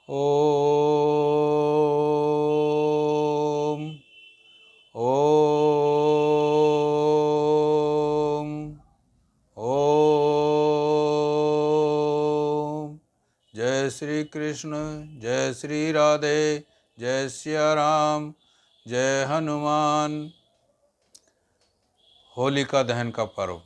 ओम ओम ओम। जय श्री कृष्ण, जय श्री राधे, जय सिया राम, जय हनुमान। होलिका दहन का पर्व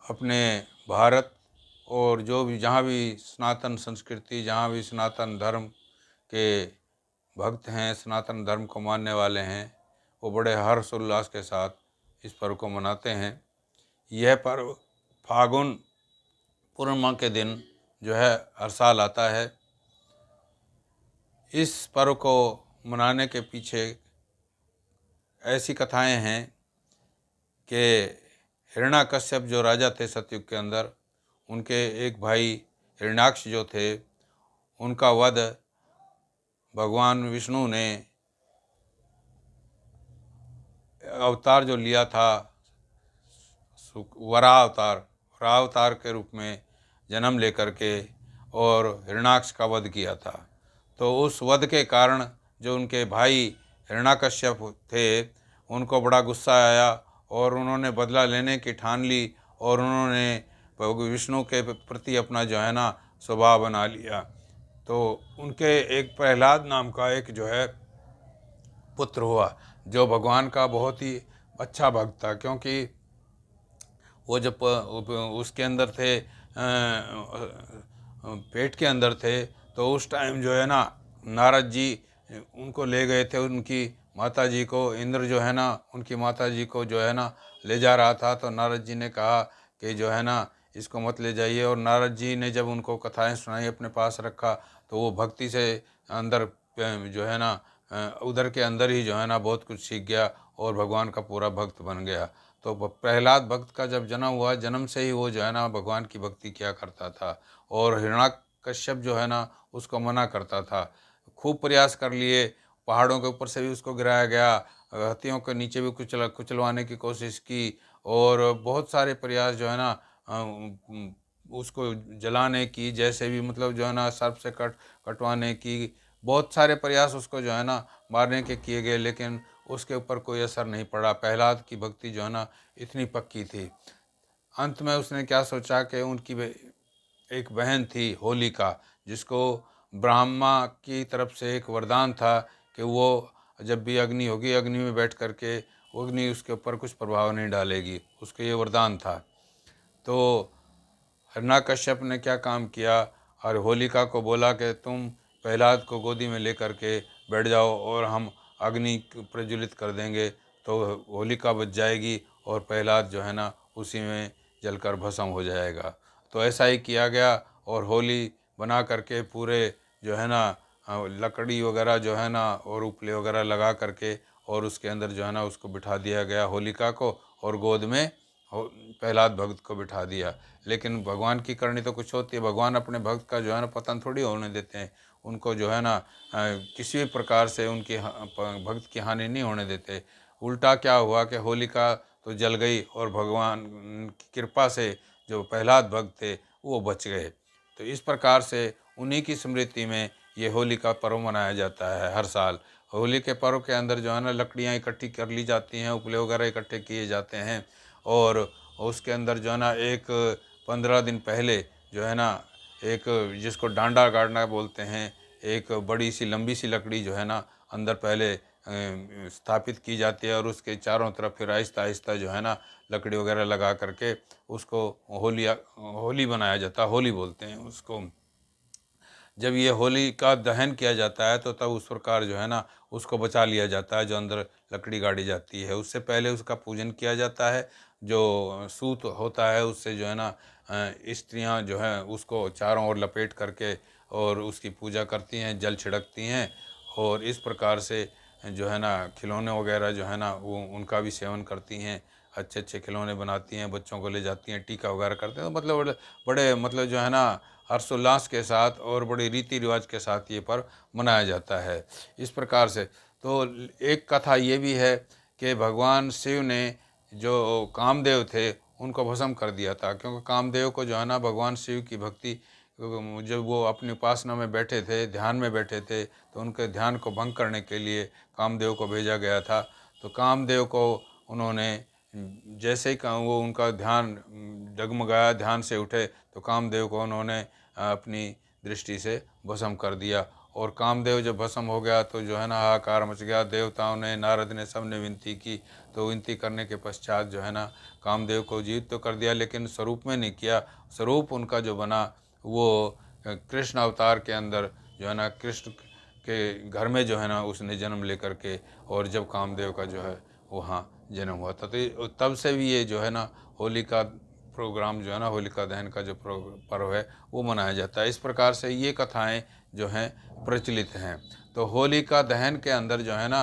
अपने भारत और जो भी जहाँ भी सनातन संस्कृति, जहाँ भी सनातन धर्म के भक्त हैं, सनातन धर्म को मानने वाले हैं, वो बड़े हर्षोल्लास के साथ इस पर्व को मनाते हैं। यह पर्व फागुन पूर्णिमा के दिन जो है हर साल आता है। इस पर्व को मनाने के पीछे ऐसी कथाएं हैं कि हिरण्याकश्यप जो राजा थे सतयुग के अंदर, उनके एक भाई हिरण्याक्ष जो थे, उनका वध भगवान विष्णु ने अवतार जो लिया था, वराह अवतार के रूप में जन्म लेकर के और हिरण्याक्ष का वध किया था। तो उस वध के कारण जो उनके भाई हिरण्याकश्यप थे, उनको बड़ा गुस्सा आया और उन्होंने बदला लेने की ठान ली और उन्होंने विष्णु के प्रति अपना जो है ना स्वभाव बना लिया। तो उनके एक प्रहलाद नाम का एक जो है पुत्र हुआ, जो भगवान का बहुत ही अच्छा भक्त था, क्योंकि वो जब उसके अंदर थे, पेट के अंदर थे, तो उस टाइम जो है ना नारद जी उनको ले गए थे, उनकी माता जी को। इंद्र जो है ना उनकी माता जी को जो है ना ले जा रहा था, तो नारद जी ने कहा कि जो है ना इसको मत ले जाइए। और नारद जी ने जब उनको कथाएं सुनाई, अपने पास रखा, तो वो भक्ति से अंदर जो है ना उधर के अंदर ही जो है ना बहुत कुछ सीख गया और भगवान का पूरा भक्त बन गया। तो प्रहलाद भक्त का जब जन्म हुआ, जन्म से ही वो जो है ना भगवान की भक्ति किया करता था। और हिरण्याकश्यप जो है ना उसको मना करता था। खूब प्रयास कर लिए, पहाड़ों के ऊपर से भी उसको गिराया गया, हाथियों के नीचे भी कुचलवाने की कोशिश की, और बहुत सारे प्रयास जो है ना उसको जलाने की, जैसे भी मतलब जो है ना सर्प से कटवाने की, बहुत सारे प्रयास उसको जो है ना मारने के किए गए, लेकिन उसके ऊपर कोई असर नहीं पड़ा। प्रहलाद की भक्ति जो है ना इतनी पक्की थी। अंत में उसने क्या सोचा कि उनकी एक बहन थी होलिका, जिसको ब्रह्मा की तरफ से एक वरदान था कि वो जब भी अग्नि होगी, अग्नि में बैठ करके वो अग्नि उसके ऊपर कुछ प्रभाव नहीं डालेगी, उसके ये वरदान था। तो हिरण्याकश्यप ने क्या काम किया, और होलिका को बोला कि तुम प्रहलाद को गोदी में लेकर के बैठ जाओ और हम अग्नि प्रज्वलित कर देंगे, तो होलिका बच जाएगी और प्रहलाद जो है ना उसी में जलकर भस्म हो जाएगा। तो ऐसा ही किया गया और होली बना करके पूरे जो है ना लकड़ी वगैरह जो है ना और उपले वगैरह लगा करके, और उसके अंदर जो है ना उसको बिठा दिया गया होलिका को, और गोद में प्रहलाद भक्त को बिठा दिया। लेकिन भगवान की करनी तो कुछ होती है, भगवान अपने भक्त का जो है ना पतन थोड़ी होने देते हैं। उनको जो है ना किसी भी प्रकार से उनकी भक्त की हानि नहीं होने देते। उल्टा क्या हुआ कि होलिका तो जल गई और भगवान की कृपा से जो प्रहलाद भक्त थे वो बच गए। तो इस प्रकार से उन्हीं की स्मृति में ये होली का पर्व मनाया जाता है हर साल। होली के पर्व के अंदर जो है ना लकड़ियाँ इकट्ठी कर ली जाती हैं, उपले वगैरह इकट्ठे किए जाते हैं, और उसके अंदर जो है ना एक 15 दिन पहले जो है ना एक जिसको डांडा गाड़ना बोलते हैं, एक बड़ी सी लंबी सी लकड़ी जो है ना अंदर पहले स्थापित की जाती है, और उसके चारों तरफ फिर आहिस्ता आहिस्ता जो है ना लकड़ी वगैरह लगा करके उसको होली बनाया जाता है, होली बोलते हैं उसको। जब ये होली का दहन किया जाता है तो तब उस प्रकार जो है ना उसको बचा लिया जाता है, जो अंदर लकड़ी गाड़ी जाती है। उससे पहले उसका पूजन किया जाता है, जो सूत होता है उससे जो है ना स्त्रियां जो हैं उसको चारों ओर लपेट करके और उसकी पूजा करती हैं, जल छिड़कती हैं, और इस प्रकार से जो है ना खिलौने वगैरह जो है ना वो उनका भी सेवन करती हैं, अच्छे अच्छे खिलौने बनाती हैं, बच्चों को ले जाती हैं, टीका वगैरह करते हैं। तो मतलब बड़े मतलब जो है ना हर्षोल्लास के साथ और बड़े रीति रिवाज के साथ ये पर्व मनाया जाता है इस प्रकार से। तो एक कथा ये भी है कि भगवान शिव ने जो कामदेव थे उनको भस्म कर दिया था, क्योंकि कामदेव को जो है ना भगवान शिव की भक्ति जब वो अपनी उपासना में बैठे थे, ध्यान में बैठे थे, तो उनके ध्यान को भंग करने के लिए कामदेव को भेजा गया था। तो कामदेव को उन्होंने जैसे ही वो उनका ध्यान डगमगाया, ध्यान से उठे, तो कामदेव को उन्होंने अपनी दृष्टि से भस्म कर दिया। और कामदेव जब भस्म हो गया तो जो है ना हाहाकार मच गया। देवताओं ने, नारद ने, सब ने विनती की। तो विनती करने के पश्चात जो है ना कामदेव को जीवित तो कर दिया, लेकिन स्वरूप में नहीं किया। स्वरूप उनका जो बना वो कृष्ण अवतार के अंदर जो है ना कृष्ण के घर में जो है ना उसने जन्म लेकर के, और जब कामदेव का जो है वहाँ जन्म हुआ था। तो तब से भी ये जो है ना होली का प्रोग्राम जो है ना, होलिका दहन का जो पर्व है वो मनाया जाता है। इस प्रकार से ये कथाएं जो हैं प्रचलित हैं। तो होलिका दहन के अंदर जो है ना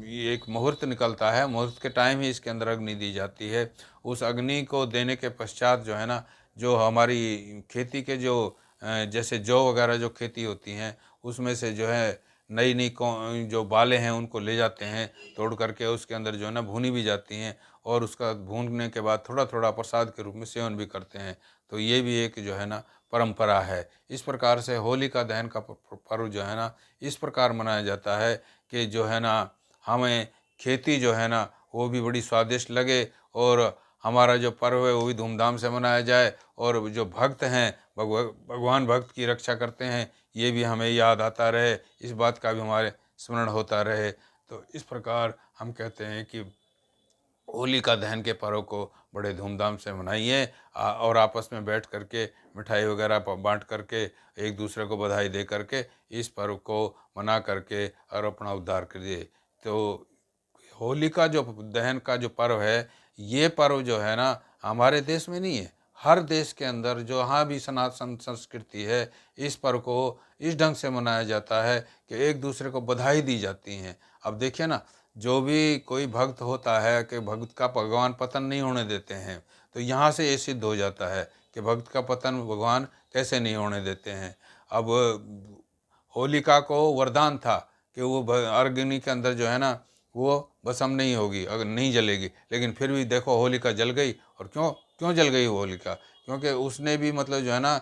ये एक मुहूर्त निकलता है, मुहूर्त के टाइम ही इसके अंदर अग्नि दी जाती है। उस अग्नि को देने के पश्चात जो है ना जो हमारी खेती के जो जैसे जौ वगैरह जो खेती होती हैं उसमें से जो है नई नई जो बालें हैं उनको ले जाते हैं तोड़ करके, उसके अंदर जो है ना भूनी भी जाती हैं, और उसका भूनने के बाद थोड़ा थोड़ा प्रसाद के रूप में सेवन भी करते हैं। तो ये भी एक जो है ना परंपरा है। इस प्रकार से होलिका दहन का पर्व जो है ना इस प्रकार मनाया जाता है कि जो है ना हमें खेती जो है ना वो भी बड़ी स्वादिष्ट लगे, और हमारा जो पर्व है वो भी धूमधाम से मनाया जाए, और जो भक्त हैं भगवान भक्त की रक्षा करते हैं ये भी हमें याद आता रहे, इस बात का भी हमारे स्मरण होता रहे। तो इस प्रकार हम कहते हैं कि होलिका दहन के पर्व को बड़े धूमधाम से मनाइए, और आपस में बैठ करके मिठाई वगैरह बांट करके एक दूसरे को बधाई दे करके इस पर्व को मना करके और अपना उद्धार करिए। तो होलिका जो दहन का जो पर्व है, ये पर्व जो है ना हमारे देश में नहीं है, हर देश के अंदर जहाँ भी सनातन संस्कृति है इस पर्व को इस ढंग से मनाया जाता है कि एक दूसरे को बधाई दी जाती हैं। अब देखिए ना, जो भी कोई भक्त होता है कि भक्त का भगवान पतन नहीं होने देते हैं, तो यहाँ से ये सिद्ध हो जाता है कि भक्त का पतन भगवान कैसे नहीं होने देते हैं। अब होलिका को वरदान था कि वो अग्नि के अंदर जो है ना वो भस्म नहीं होगी, अगर नहीं जलेगी, लेकिन फिर भी देखो होलिका जल गई। और क्यों क्यों जल गई होलिका? क्योंकि उसने भी मतलब जो है ना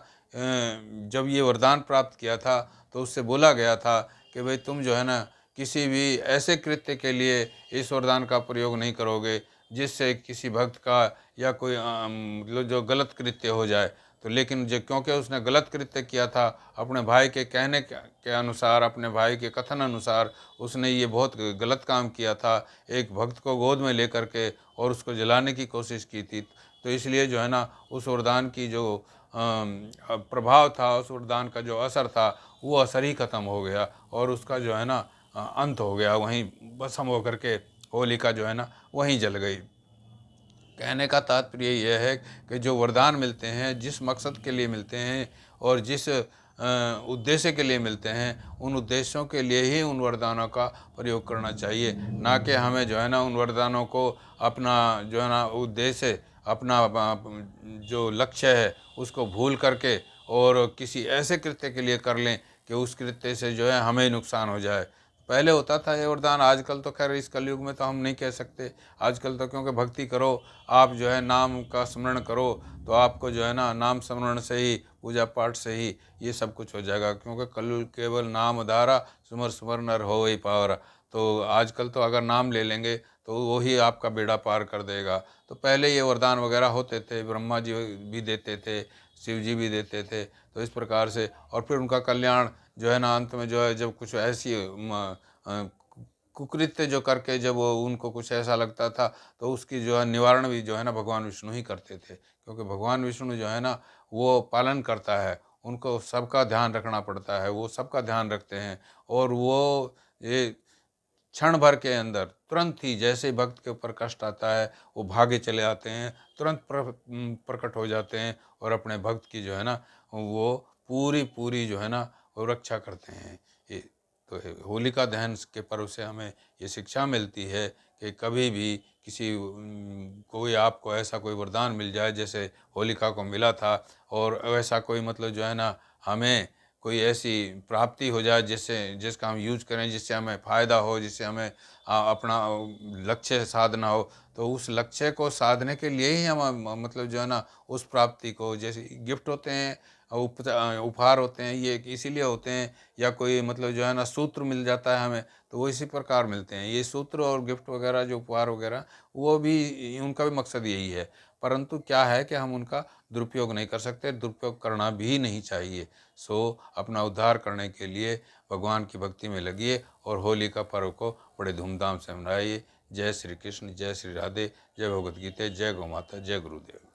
जब ये वरदान प्राप्त किया था तो उससे बोला गया था कि भाई तुम जो है ना किसी भी ऐसे कृत्य के लिए इस वरदान का प्रयोग नहीं करोगे जिससे किसी भक्त का या कोई मतलब जो गलत कृत्य हो जाए। तो लेकिन जो क्योंकि उसने गलत कृत्य किया था, अपने भाई के कहने के अनुसार, अपने भाई के कथन अनुसार उसने ये बहुत गलत काम किया था, एक भक्त को गोद में लेकर के और उसको जलाने की कोशिश की थी। तो इसलिए जो है ना उस वरदान की जो प्रभाव था, उस वरदान का जो असर था वो असर ही ख़त्म हो गया, और उसका जो है ना अंत हो गया, वहीं भस्म होकर के होलिका जो है ना वहीं जल गई। कहने का तात्पर्य यह है कि जो वरदान मिलते हैं, जिस मकसद के लिए मिलते हैं और जिस उद्देश्य के लिए मिलते हैं, उन उद्देश्यों के लिए ही उन वरदानों का प्रयोग करना चाहिए, ना कि हमें जो है ना उन वरदानों को अपना जो है ना उद्देश्य, अपना जो लक्ष्य है उसको भूल करके और किसी ऐसे कृत्य के लिए कर लें कि उस कृत्य से जो है हमें नुकसान हो जाए। पहले होता था ये वरदान, आजकल तो खैर इस कलयुग में तो हम नहीं कह सकते। आजकल तो क्योंकि भक्ति करो, आप जो है नाम का स्मरण करो, तो आपको जो है ना नाम स्मरण से ही, पूजा पाठ से ही ये सब कुछ हो जाएगा। क्योंकि कल केवल नाम धारा, सुमर सुमर नर हो ही पावरा। तो आजकल तो अगर नाम ले लेंगे तो वो ही आपका बेड़ा पार कर देगा। तो पहले ये वरदान वगैरह होते थे, ब्रह्मा जी भी देते थे, शिव जी भी देते थे। तो इस प्रकार से और फिर उनका कल्याण जो है ना अंत में जो है जब कुछ ऐसी कुकृत्य जो करके जब वो उनको कुछ ऐसा लगता था तो उसकी जो है निवारण भी जो है ना भगवान विष्णु ही करते थे। क्योंकि भगवान विष्णु जो है ना वो पालन करता है, उनको सबका ध्यान रखना पड़ता है, वो सबका ध्यान रखते हैं। और वो ये क्षण भर के अंदर तुरंत ही जैसे ही भक्त के ऊपर कष्ट आता है वो भागे चले आते हैं, तुरंत प्रकट हो जाते हैं और अपने भक्त की जो है ना वो पूरी पूरी जो है ना वो रक्षा करते हैं। ये तो होलिका दहन के पर्व से हमें ये शिक्षा मिलती है कि कभी भी किसी कोई आपको ऐसा कोई वरदान मिल जाए जैसे होलिका को मिला था, और वैसा कोई मतलब जो है ना हमें कोई ऐसी प्राप्ति हो जाए जिसका हम यूज करें, जिससे हमें फ़ायदा हो, जिससे हमें अपना लक्ष्य साधना हो, तो उस लक्ष्य को साधने के लिए ही हम मतलब जो है ना उस प्राप्ति को, जैसे गिफ्ट होते हैं उपहार होते हैं ये इसीलिए होते हैं, या कोई मतलब जो है ना सूत्र मिल जाता है हमें, तो वो इसी प्रकार मिलते हैं। ये सूत्र और गिफ्ट वगैरह जो उपहार वगैरह, वो भी उनका भी मकसद यही है। परंतु क्या है कि हम उनका दुरुपयोग नहीं कर सकते, दुरुपयोग करना भी नहीं चाहिए। सो अपना उद्धार करने के लिए भगवान की भक्ति में लगिए और होली का पर्व को बड़े धूमधाम से मनाइए। जय श्री कृष्ण, जय श्री राधे, जय भगवद गीता, जय गौ माता, जय गुरुदेव।